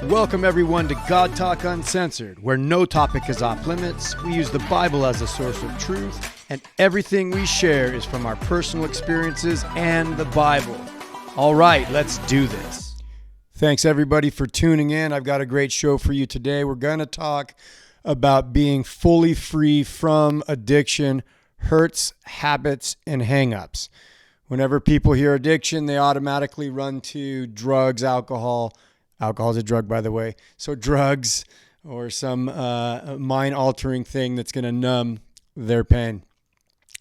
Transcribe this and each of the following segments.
Welcome everyone to God Talk Uncensored, where no topic is off limits. We use the Bible as a source of truth, and everything we share is from our personal experiences and the Bible. All right, let's do this. Thanks everybody for tuning in. I've got a great show for you today. We're going to talk about being fully free from addiction, hurts, habits, and hangups. Whenever people hear addiction, they automatically run to drugs, alcohol. Alcohol is a drug, by the way. So drugs or some mind-altering thing that's going to numb their pain.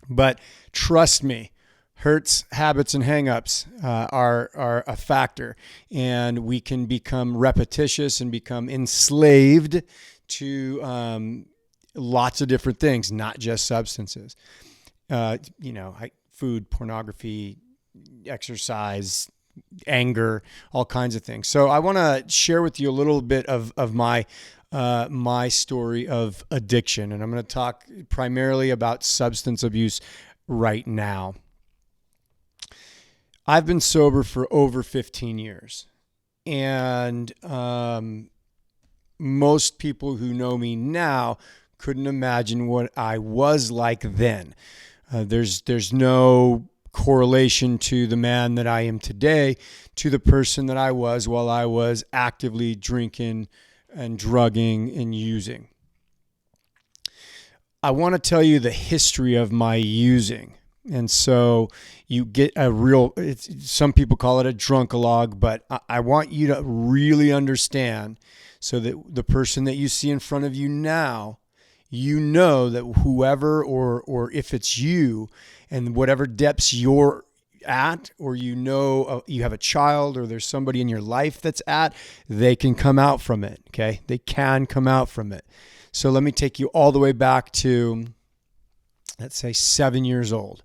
But trust me, hurts, habits, and hangups are a factor. And we can become repetitious and become enslaved to lots of different things, not just substances. Food, pornography, exercise, anger, all kinds of things. So I want to share with you a little bit of my story of addiction. And I'm going to talk primarily about substance abuse right now. I've been sober for over 15 years. And most people who know me now couldn't imagine what I was like then. There's no correlation to the man that I am today to the person that I was while I was actively drinking and drugging and using. I want to tell you the history of my using. And so you get some people call it a drunk-a-log, but I want you to really understand so that the person that you see in front of you now, you know that whoever or if it's you and whatever depths you're at, or you have a child or there's somebody in your life that's at, they can come out from it, okay? They can come out from it. So let me take you all the way back to, let's say, 7 years old.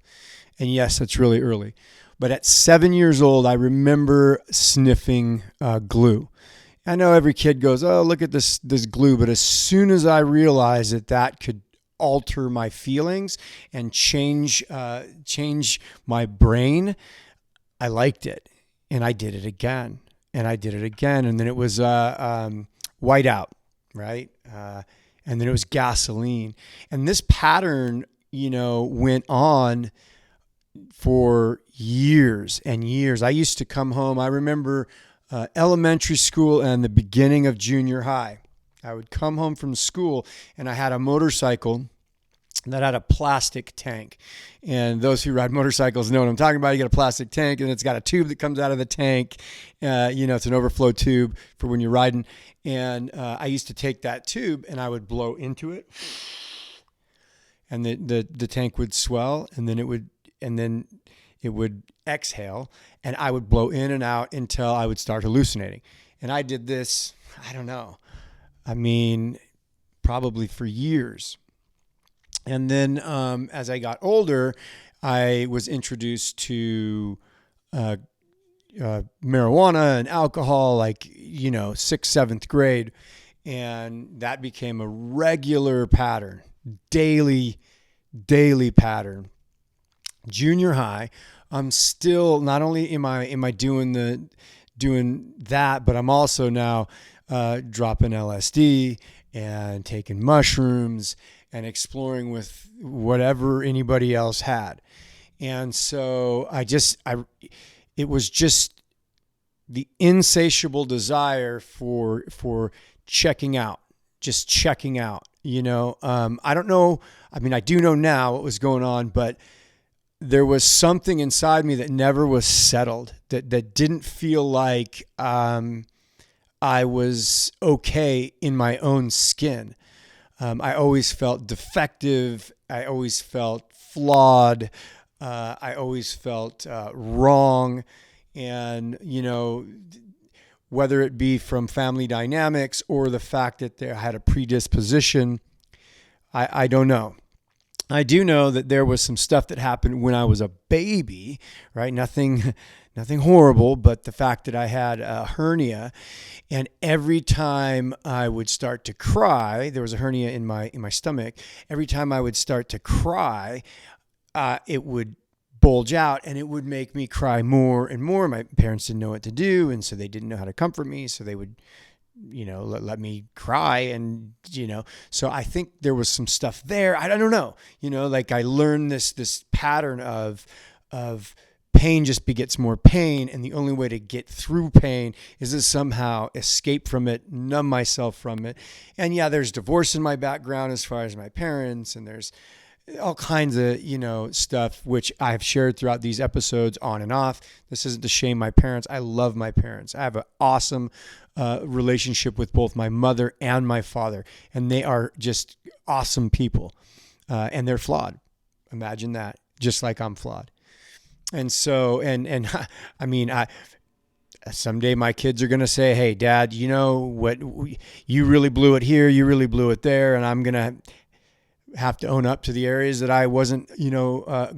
And yes, that's really early. But at 7 years old, I remember sniffing glue. I know every kid goes, oh, look at this glue. But as soon as I realized that could alter my feelings and change my brain, I liked it. And I did it again. And I did it again. And then it was white out, right? And then it was gasoline. And this pattern, went on for years and years. I used to come home. I remember elementary school and the beginning of junior high. I would come home from school and I had a motorcycle that had a plastic tank. And those who ride motorcycles know what I'm talking about. You get a plastic tank and it's got a tube that comes out of the tank. It's an overflow tube for when you're riding. And I used to take that tube and I would blow into it. And the tank would swell and then it would exhale, and I would blow in and out until I would start hallucinating. And I did this, probably for years. And then as I got older, I was introduced to marijuana and alcohol, 6th, 7th grade. And that became a regular pattern, daily pattern. Junior high, I'm still, not only am I doing that, but I'm also now dropping LSD and taking mushrooms and exploring with whatever anybody else had. And so it was just the insatiable desire for checking out, just checking out, I don't know. I do know now what was going on, but there was something inside me that never was settled, that didn't feel like I was okay in my own skin. I always felt defective. I always felt flawed. I always felt wrong. And, whether it be from family dynamics or the fact that I had a predisposition, I don't know. I do know that there was some stuff that happened when I was a baby, right? Nothing horrible, but the fact that I had a hernia, and every time I would start to cry, there was a hernia in my stomach. Every time I would start to cry, it would bulge out and it would make me cry more and more. My parents didn't know what to do, and so they didn't know how to comfort me, so they would let me cry. And, so I think there was some stuff there. I don't know, like I learned this pattern of pain just begets more pain. And the only way to get through pain is to somehow escape from it, numb myself from it. And yeah, there's divorce in my background as far as my parents, and there's all kinds of, stuff, which I've shared throughout these episodes on and off. This isn't to shame my parents. I love my parents. I have an awesome relationship with both my mother and my father, and they are just awesome people. And they're flawed. Imagine that, just like I'm flawed. And so, and I mean, someday my kids are going to say, hey, Dad, you know what? You really blew it here. You really blew it there. And I'm going to have to own up to the areas that I wasn't,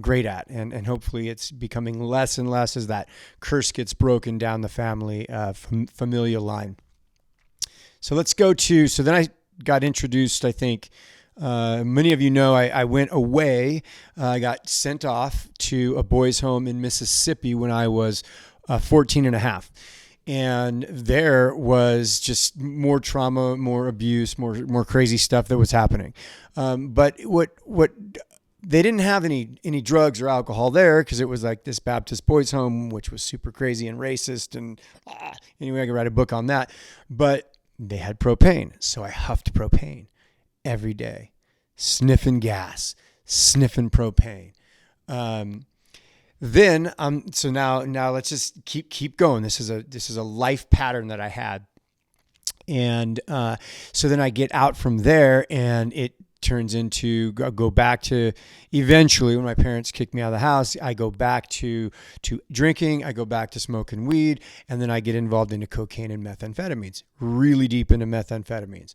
great at. And hopefully it's becoming less and less as that curse gets broken down the family, familial line. So let's go to, so then I got introduced, I think, many of you know, I went away. I got sent off to a boys' home in Mississippi when I was 14 and a half. And there was just more trauma, more abuse, more crazy stuff that was happening. But what they didn't have any drugs or alcohol there, because it was like this Baptist boys' home, which was super crazy and racist. And anyway, I could write a book on that. But they had propane, so I huffed propane every day, sniffing gas, sniffing propane. Then, so now let's just keep going. This is a life pattern that I had. And, so then I get out from there, and it turns into go back to, eventually when my parents kicked me out of the house, I go back to drinking, I go back to smoking weed, and then I get involved into cocaine and methamphetamines, really deep into methamphetamines.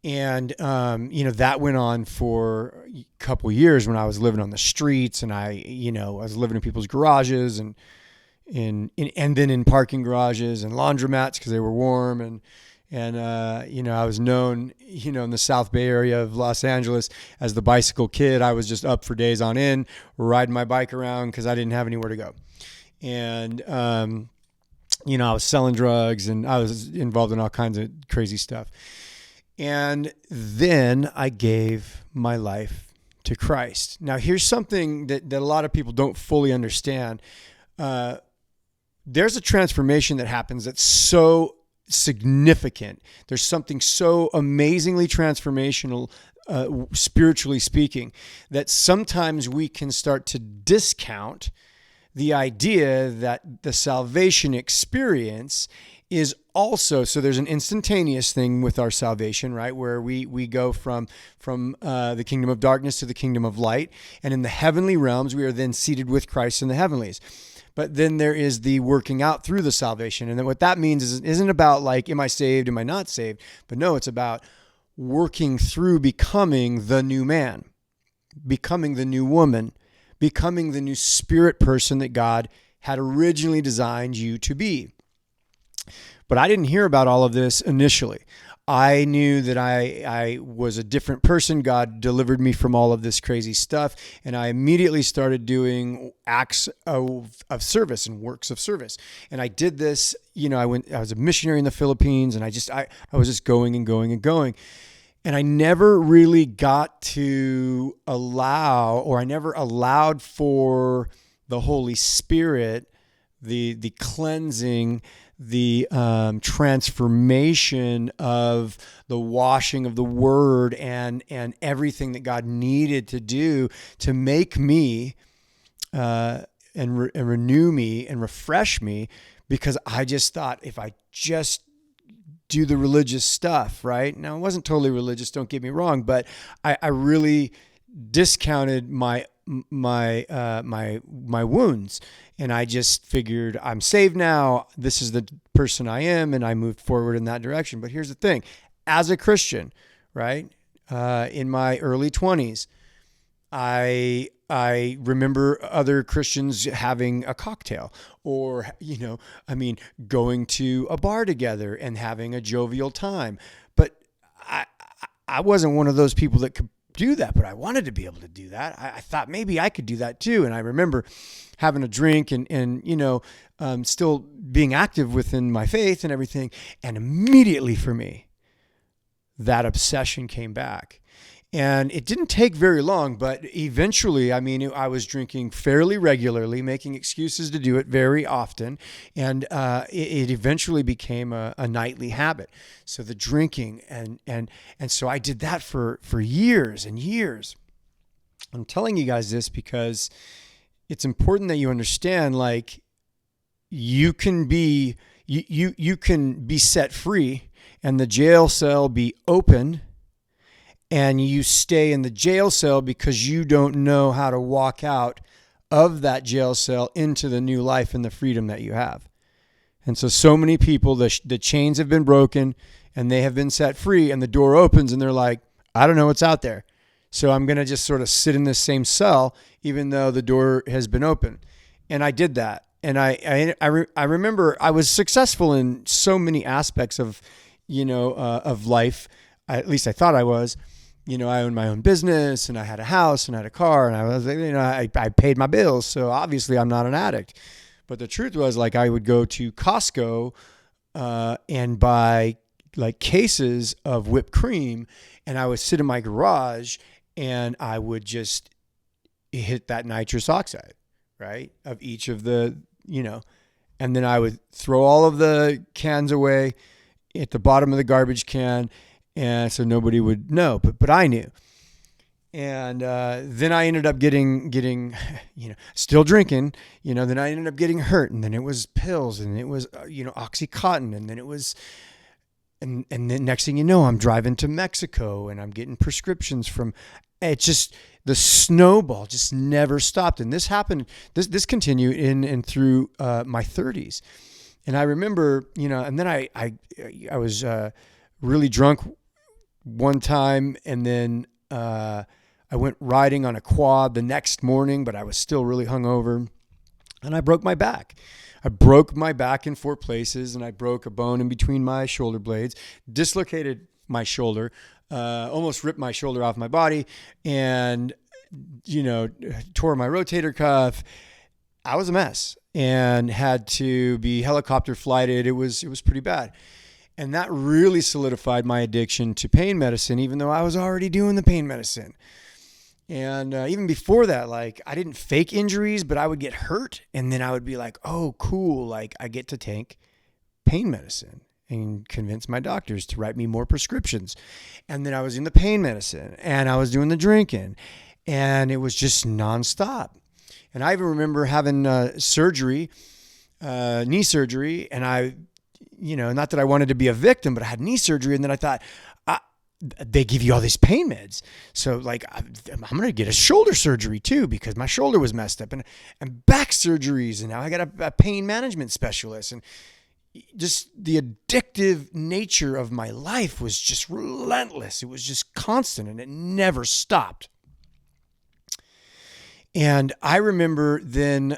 And, that went on for a couple years when I was living on the streets, and I was living in people's garages and then in parking garages and laundromats because they were warm. And I was known, in the South Bay area of Los Angeles as the bicycle kid. I was just up for days on end, riding my bike around because I didn't have anywhere to go. And, I was selling drugs, and I was involved in all kinds of crazy stuff. And then I gave my life to Christ. Now, here's something that a lot of people don't fully understand. There's a transformation that happens that's so significant. There's something so amazingly transformational, spiritually speaking, that sometimes we can start to discount the idea that the salvation experience is also, so there's an instantaneous thing with our salvation, right? Where we go from the kingdom of darkness to the kingdom of light. And in the heavenly realms, we are then seated with Christ in the heavenlies. But then there is the working out through the salvation. And then what that means isn't about like, am I saved? Am I not saved? But no, it's about working through becoming the new man, becoming the new woman, becoming the new spirit person that God had originally designed you to be. But I didn't hear about all of this initially. I knew that I was a different person. God delivered me from all of this crazy stuff. And I immediately started doing acts of service and works of service. And I did this, I was a missionary in the Philippines, and I was just going and going and going. And I never really got to I never allowed for the Holy Spirit, the cleansing, the transformation of the washing of the word and everything that God needed to do to make me and renew me and refresh me, because I just thought if I just do the religious stuff, right? Now, it wasn't totally religious, don't get me wrong, but I really discounted my wounds. And I just figured I'm saved now. This is the person I am. And I moved forward in that direction. But here's the thing. As a Christian, right, in my early 20s, I remember other Christians having a cocktail or, going to a bar together and having a jovial time. But I wasn't one of those people that could do that, but I wanted to be able to do that. I thought maybe I could do that too. And I remember having a drink and still being active within my faith and everything. And immediately for me, that obsession came back. And it didn't take very long, but eventually, I was drinking fairly regularly, making excuses to do it very often. And it eventually became a nightly habit. So the drinking, and so I did that for years and years. I'm telling you guys this because it's important that you understand, like, you can be set free and the jail cell be open, and you stay in the jail cell because you don't know how to walk out of that jail cell into the new life and the freedom that you have. And so many people, the chains have been broken and they have been set free, and the door opens and they're like, I don't know what's out there. So I'm going to just sort of sit in this same cell, even though the door has been open. And I did that. And I remember I was successful in so many aspects of, of life. At least I thought I was. I owned my own business, and I had a house, and I had a car, and I was, I paid my bills. So obviously I'm not an addict. But the truth was, like, I would go to Costco and buy like cases of whipped cream, and I would sit in my garage and I would just hit that nitrous oxide, right, of each of the, and then I would throw all of the cans away at the bottom of the garbage can. And so nobody would know, but I knew. And then I ended up getting, still drinking, then I ended up getting hurt, and then it was pills, and it was, Oxycontin, and then it was, and then next thing you know, I'm driving to Mexico and I'm getting prescriptions from, it just, the snowball just never stopped. And this happened, this continued in and through my 30s. And I remember, and then I was really drunk one time, and then I went riding on a quad the next morning, but I was still really hungover, and I broke my back. I broke my back in 4 places, and I broke a bone in between my shoulder blades, dislocated my shoulder, almost ripped my shoulder off my body, and, tore my rotator cuff. I was a mess and had to be helicopter flighted. It was pretty bad. And that really solidified my addiction to pain medicine, even though I was already doing the pain medicine. And even before that, like, I didn't fake injuries, but I would get hurt. And then I would be like, oh, cool. Like, I get to take pain medicine, and convince my doctors to write me more prescriptions. And then I was in the pain medicine, and I was doing the drinking, and it was just nonstop. And I even remember having surgery, knee surgery, and I, not that I wanted to be a victim, but I had knee surgery, and then I thought, they give you all these pain meds. So, like, I'm going to get a shoulder surgery too, because my shoulder was messed up, and back surgeries. And now I got a pain management specialist, and just the addictive nature of my life was just relentless. It was just constant, and it never stopped. And I remember then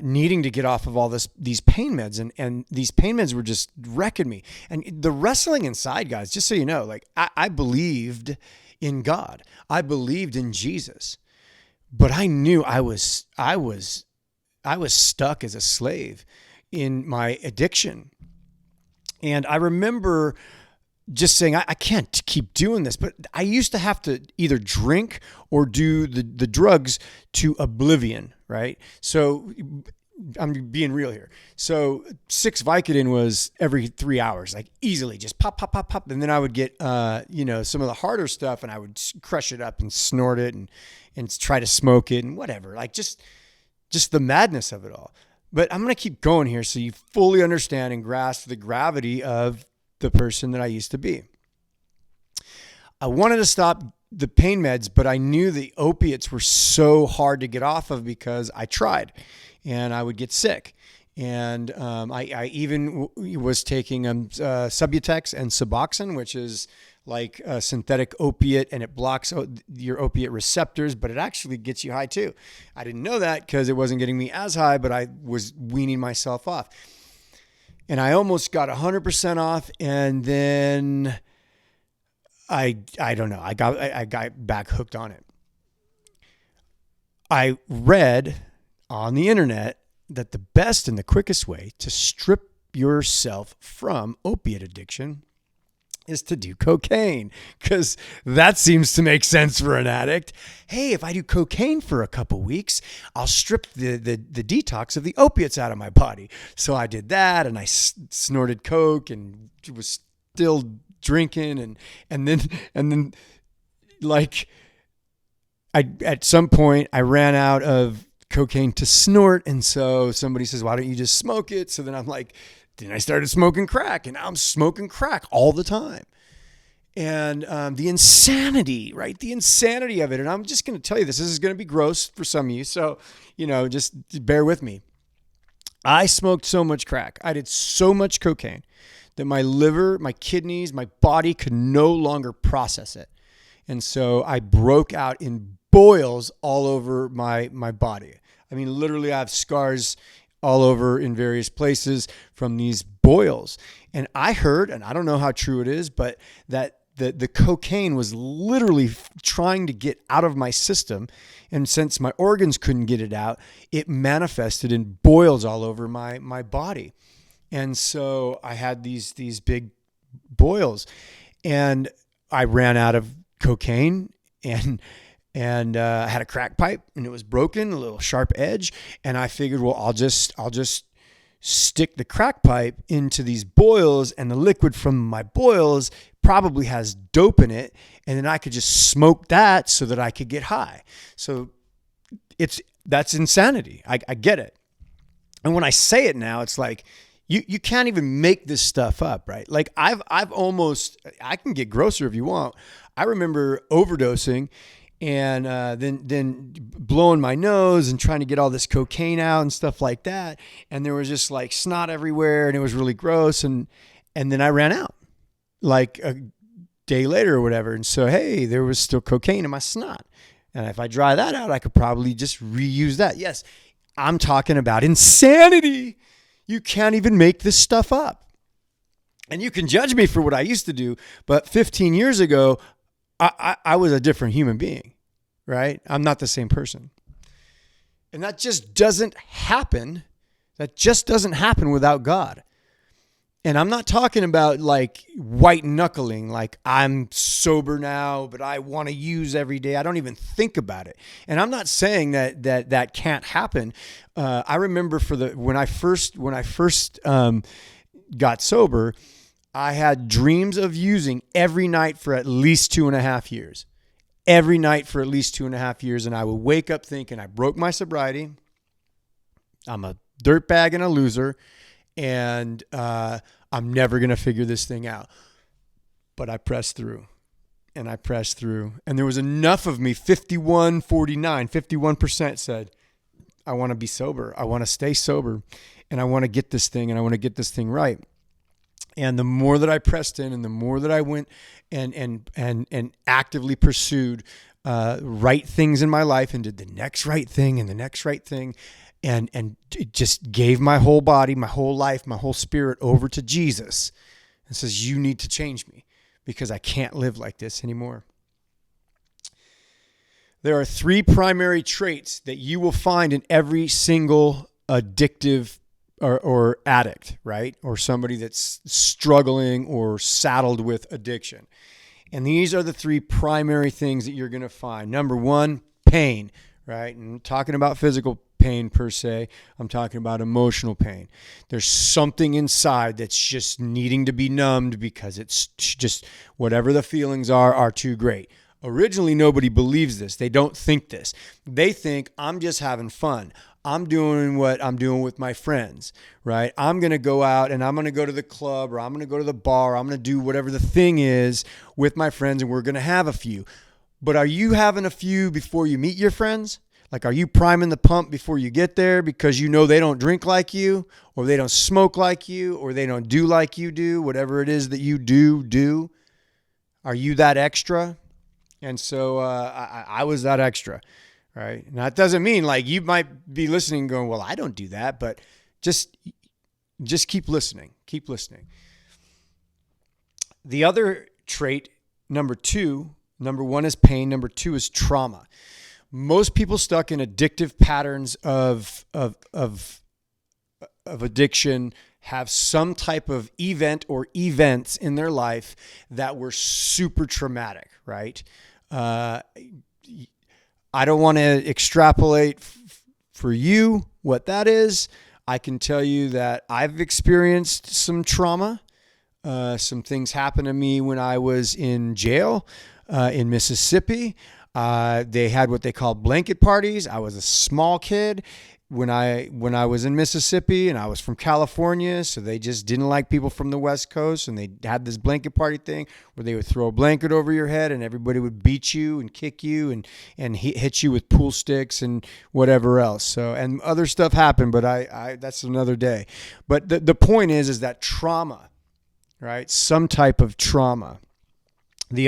needing to get off of all these pain meds, and these pain meds were just wrecking me. And the wrestling inside, guys, just so you know, like, I believed in God. I believed in Jesus, but I knew I was stuck as a slave in my addiction. And I remember just saying, I can't keep doing this. But I used to have to either drink or do the drugs to oblivion, right? So I'm being real here. So 6 Vicodin was every 3 hours, like, easily, just pop, pop, pop, pop. And then I would get, some of the harder stuff, and I would crush it up and snort it and try to smoke it and whatever, like, just the madness of it all. But I'm going to keep going here so you fully understand and grasp the gravity of the person that I used to be. I wanted to stop the pain meds, but I knew the opiates were so hard to get off of because I tried, and I would get sick. And I even was taking Subutex and Suboxone, which is like a synthetic opiate, and it blocks your opiate receptors, but it actually gets you high too. I didn't know that because it wasn't getting me as high, but I was weaning myself off. And I almost got 100% off, and then I don't know. I got back hooked on it. I read on the internet that the best and the quickest way to strip yourself from opiate addiction is to do cocaine, because that seems to make sense for an addict. Hey, if I do cocaine for a couple weeks, I'll strip the detox of the opiates out of my body. So I did that, and I snorted coke and was still drinking, and then like I at some point I ran out of cocaine to snort, and so somebody says, why don't you just smoke it? So then I'm like, then I started smoking crack, and now I'm smoking crack all the time. And the insanity, right? The insanity of it. And I'm just going to tell you this is going to be gross for some of you. So, just bear with me. I smoked so much crack. I did so much cocaine that my liver, my kidneys, my body could no longer process it. And so I broke out in boils all over my body. I mean, literally I have scars all over in various places from these boils. And I heard, and I don't know how true it is, but that the cocaine was literally trying to get out of my system. And since my organs couldn't get it out, it manifested in boils all over my body. And so I had these big boils, and I ran out of cocaine, and I had a crack pipe, and it was broken, a little sharp edge. And I figured, well, I'll just stick the crack pipe into these boils, and the liquid from my boils probably has dope in it. And then I could just smoke that so that I could get high. So that's insanity. I get it. And when I say it now, it's like, you can't even make this stuff up, right? Like I can get grosser if you want. I remember overdosing and then blowing my nose and trying to get all this cocaine out and stuff like that. And there was just like snot everywhere, and it was really gross. And then I ran out like a day later or whatever. And so, hey, there was still cocaine in my snot. And if I dry that out, I could probably just reuse that. Yes, I'm talking about insanity. You can't even make this stuff up. And you can judge me for what I used to do, but 15 years ago, I was a different human being, right? I'm not the same person. And that just doesn't happen. That just doesn't happen without God. And I'm not talking about like white knuckling, like I'm sober now, but I want to use every day. I don't even think about it. And I'm not saying that can't happen. I remember when I first got sober, I had dreams of using every night for at least 2.5 years. Every night for at least 2.5 years. And I would wake up thinking I broke my sobriety. I'm a dirtbag and a loser. And I'm never going to figure this thing out. But I pressed through. And I pressed through. And there was enough of me, 51% said, I want to be sober. I want to stay sober. And I want to get this thing. And I want to get this thing right. And the more that I pressed in, and the more that I went and actively pursued right things in my life, and did the next right thing and the next right thing, and it just gave my whole body, my whole life, my whole spirit over to Jesus, and says, you need to change me because I can't live like this anymore. There are 3 primary traits that you will find in every single addictive or addict, right? Or somebody that's struggling or saddled with addiction. And these are the 3 primary things that you're going to find. Number 1, pain, right? And I'm talking about physical pain per se. I'm talking about emotional pain. There's something inside that's just needing to be numbed because it's just whatever the feelings are too great. Originally, nobody believes this. They don't think this. They think I'm just having fun. I'm doing what I'm doing with my friends, right? I'm going to go out and I'm going to go to the club, or I'm going to go to the bar. I'm going to do whatever the thing is with my friends, and we're going to have a few. But are you having a few before you meet your friends? Like, are you priming the pump before you get there because you know they don't drink like you, or they don't smoke like you, or they don't do like you do, whatever it is that you do? Are you that extra? And so I was that extra. Right. Now, that doesn't mean like you might be listening going, well, I don't do that, but just keep listening. Keep listening. The other trait, number 1 is pain. Number 2 is trauma. Most people stuck in addictive patterns of of addiction have some type of event or events in their life that were super traumatic, right? I don't want to extrapolate for you what that is. I can tell you that I've experienced some trauma. Some things happened to me when I was in jail in Mississippi. They had what they called blanket parties. I was a small kid when I was in Mississippi, and I was from California, so they just didn't like people from the West Coast, and they had this blanket party thing where they would throw a blanket over your head, and everybody would beat you and kick you and hit you with pool sticks and whatever else. So, and other stuff happened, but I that's another day. But the point is that trauma, right? Some type of trauma. The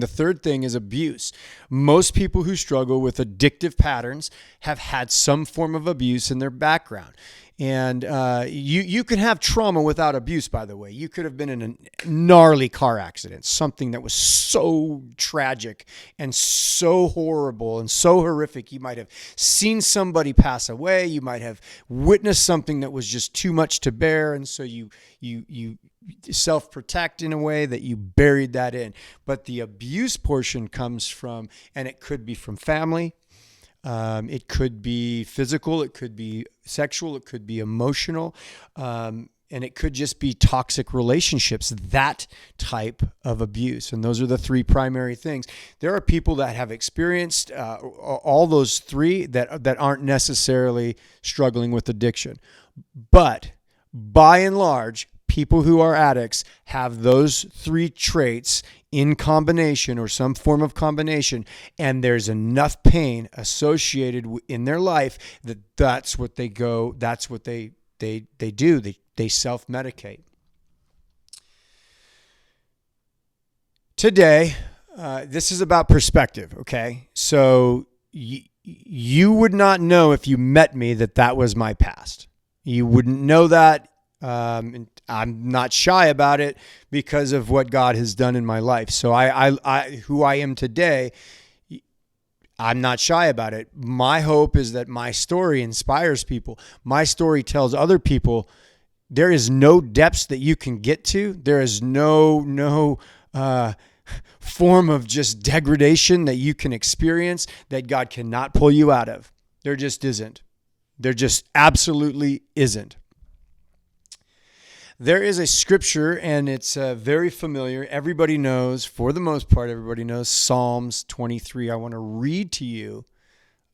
third thing is abuse. Most people who struggle with addictive patterns have had some form of abuse in their background. And you can have trauma without abuse, by the way. You could have been in a gnarly car accident, something that was so tragic and so horrible and so horrific. You might have seen somebody pass away. You might have witnessed something that was just too much to bear. And so you self-protect in a way that you buried that in. But the abuse portion comes from, and it could be from family. It could be physical, it could be sexual, it could be emotional, and it could just be toxic relationships, that type of abuse. And those are the three primary things. There are people that have experienced all those three that aren't necessarily struggling with addiction. But by and large, people who are addicts have those three traits in combination or some form of combination, and there's enough pain associated in their life that's what they do. They self-medicate. Today, this is about perspective, okay? So you would not know if you met me that was my past. You wouldn't know that. And I'm not shy about it because of what God has done in my life. So I who I am today, I'm not shy about it. My hope is that my story inspires people. My story tells other people there is no depths that you can get to. There is no form of just degradation that you can experience that God cannot pull you out of. There just isn't. There just absolutely isn't. There is a scripture, and it's very familiar. Everybody knows, for the most part, everybody knows Psalms 23. I want to read to you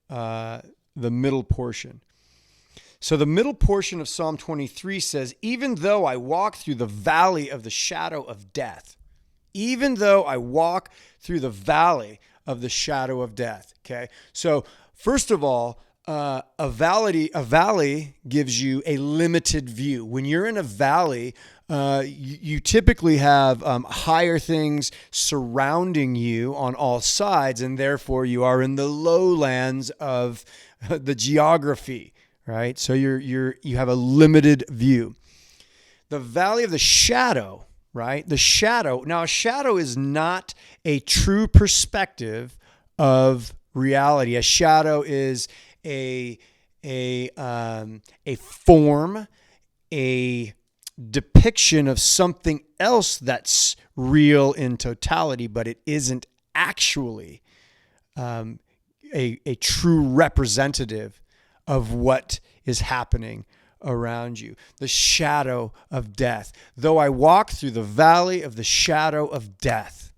the middle portion. So the middle portion of Psalm 23 says, even though I walk through the valley of the shadow of death, even though I walk through the valley of the shadow of death. Okay. So first of all, a valley gives you a limited view. When you're in a valley, you typically have higher things surrounding you on all sides, and therefore you are in the lowlands of the geography, right? So you have a limited view. The valley of the shadow, right? The shadow. Now, a shadow is not a true perspective of reality. A shadow is a form, a depiction of something else that's real in totality, but it isn't actually a true representative of what is happening around you. The shadow of death. Though I walk through the valley of the shadow of death.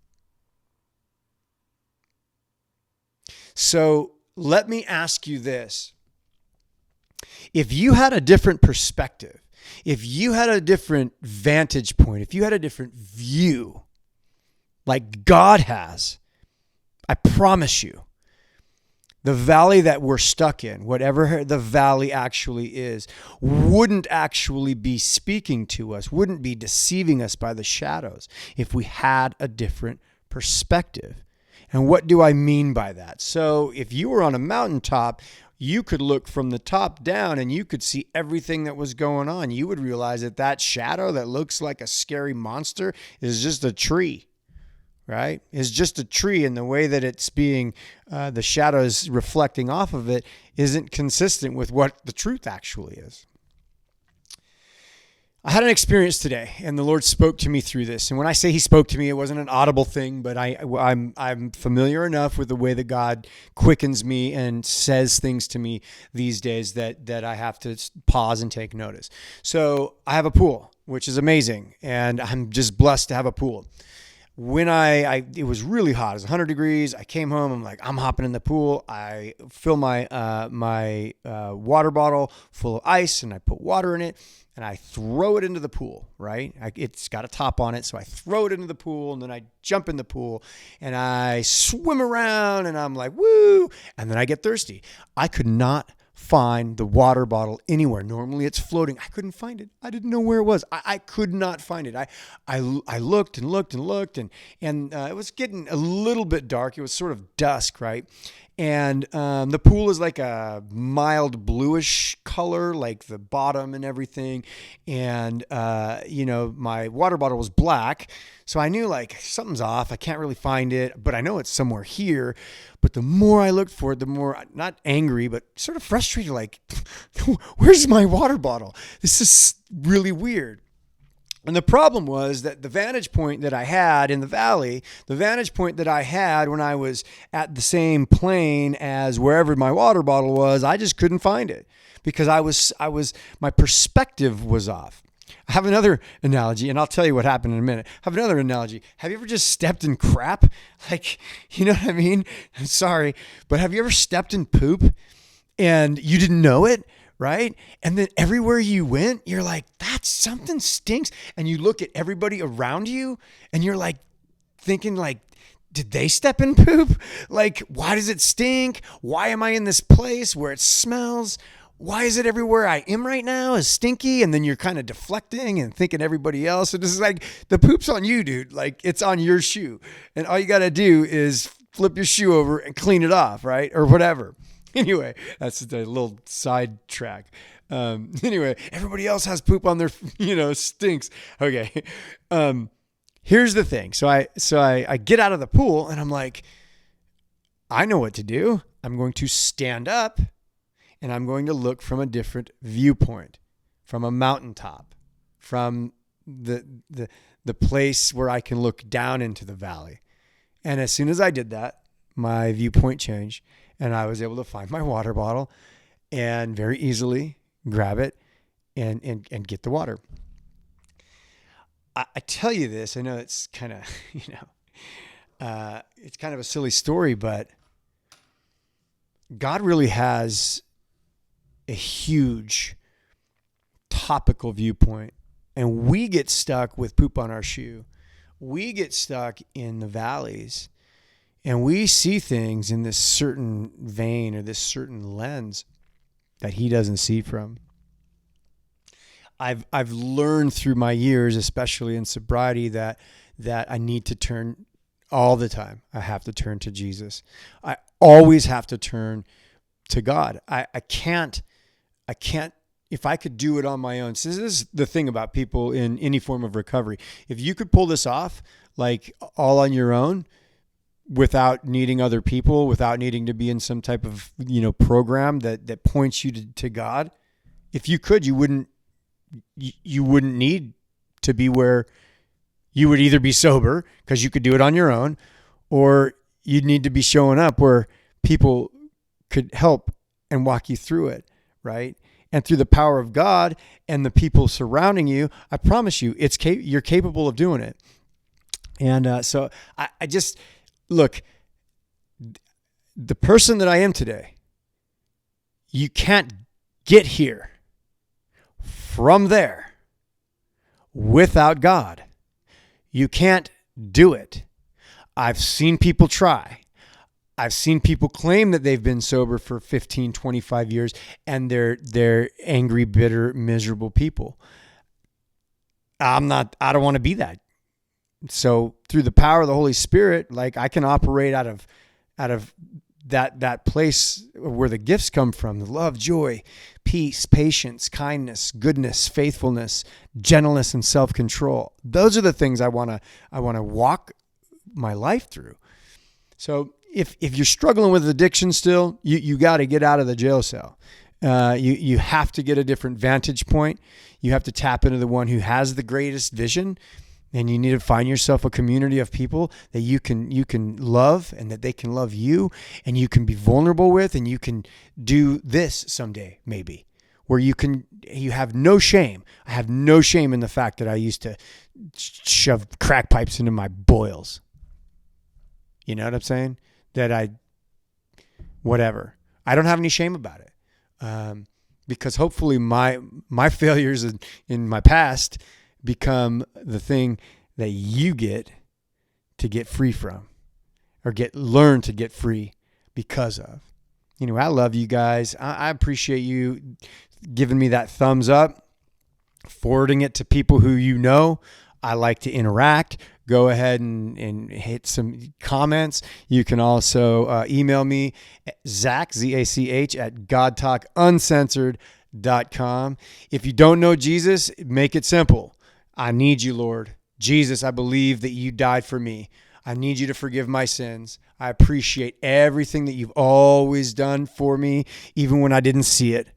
So let me ask you this. If you had a different perspective, if you had a different vantage point, if you had a different view, like God has, I promise you, the valley that we're stuck in, whatever the valley actually is, wouldn't actually be speaking to us, wouldn't be deceiving us by the shadows if we had a different perspective. And what do I mean by that? So if you were on a mountaintop, you could look from the top down and you could see everything that was going on. You would realize that shadow that looks like a scary monster is just a tree, right? It's just a tree, and the way that it's being, the shadow is reflecting off of it isn't consistent with what the truth actually is. I had an experience today, and the Lord spoke to me through this. And when I say He spoke to me, it wasn't an audible thing, but I'm familiar enough with the way that God quickens me and says things to me these days that I have to pause and take notice. So I have a pool, which is amazing, and I'm just blessed to have a pool. When it was really hot. It was 100 degrees. I came home. I'm like, I'm hopping in the pool. I fill my water bottle full of ice, and I put water in it. And I throw it into the pool, right? It's got a top on it, so I throw it into the pool, and then I jump in the pool, and I swim around, and I'm like, woo! And then I get thirsty. I could not find the water bottle anywhere. Normally it's floating. I couldn't find it. I didn't know where it was. I could not find it. I looked and looked and looked, and it was getting a little bit dark. It was sort of dusk, right? And the pool is like a mild bluish color, like the bottom and everything. And, my water bottle was black. So I knew like something's off. I can't really find it, but I know it's somewhere here. But the more I looked for it, the more, not angry, but sort of frustrated, like, where's my water bottle? This is really weird. And the problem was that the vantage point that I had in the valley, the vantage point that I had when I was at the same plane as wherever my water bottle was, I just couldn't find it because my perspective was off. I have another analogy, and I'll tell you what happened in a minute. I have another analogy. Have you ever just stepped in crap? Like, you know what I mean? I'm sorry, but have you ever stepped in poop and you didn't know it? Right? And then everywhere you went, you're like, that's something stinks. And you look at everybody around you and you're like thinking like, did they step in poop? Like, why does it stink? Why am I in this place where it smells? Why is it everywhere I am right now is stinky? And then you're kind of deflecting and thinking everybody else. So this is like, the poop's on you, dude. Like, it's on your shoe. And all you got to do is flip your shoe over and clean it off, right? Or whatever. Anyway, that's a little sidetrack. Anyway, everybody else has poop on their, stinks. Okay. Here's the thing. So I get out of the pool and I'm like, I know what to do. I'm going to stand up and I'm going to look from a different viewpoint, from a mountaintop, from the place where I can look down into the valley. And as soon as I did that, my viewpoint changed. And I was able to find my water bottle and very easily grab it and get the water. I tell you this, I know it's kind of, it's kind of a silly story, but God really has a huge topical viewpoint. And we get stuck with poop on our shoe. We get stuck in the valleys. And we see things in this certain vein or this certain lens that He doesn't see from. I've learned through my years, especially in sobriety, that I need to turn all the time. I have to turn to Jesus. I always have to turn to God. I can't, if I could do it on my own. So this is the thing about people in any form of recovery. If you could pull this off, like all on your own, without needing other people, without needing to be in some type of, program that points you to God. If you could, you wouldn't need to be where you would either be sober because you could do it on your own, or you'd need to be showing up where people could help and walk you through it. Right. And through the power of God and the people surrounding you, I promise you you're capable of doing it. And so I just, look, the person that I am today, you can't get here from there without God. You can't do it. I've seen people try. I've seen people claim that they've been sober for 15, 25 years, and they're angry, bitter, miserable people. I don't want to be that. So through the power of the Holy Spirit, like I can operate out of that place where the gifts come from: the love, joy, peace, patience, kindness, goodness, faithfulness, gentleness, and self-control. Those are the things I want to walk my life through. So if you're struggling with addiction still, you got to get out of the jail cell. You have to get a different vantage point. You have to tap into the one who has the greatest vision, and you need to find yourself a community of people that you can love and that they can love you, and you can be vulnerable with, and you can do this someday maybe, where you have no shame. I have no shame in the fact that I used to shove crack pipes into my boils. You know what I'm saying? Whatever. I don't have any shame about it. Because hopefully my failures in my past become the thing that you get to get free from, or learn to get free because of. Anyway, I love you guys. I appreciate you giving me that thumbs up, forwarding it to people who you know. I like to interact. Go ahead and hit some comments. You can also email me, Zach, Z-A-C-H, at godtalkuncensored.com. If you don't know Jesus, make it simple. I need you, Lord. Jesus, I believe that you died for me. I need you to forgive my sins. I appreciate everything that you've always done for me, even when I didn't see it.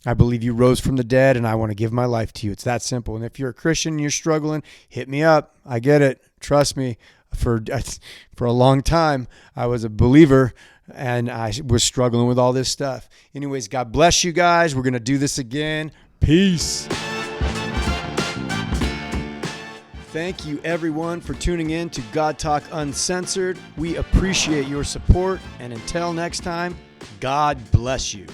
I believe you rose from the dead, and I want to give my life to you. It's that simple. And if you're a Christian and you're struggling, hit me up. I get it. Trust me. For a long time, I was a believer, and I was struggling with all this stuff. Anyways, God bless you guys. We're going to do this again. Peace. Thank you, everyone, for tuning in to God Talk Uncensored. We appreciate your support. And until next time, God bless you.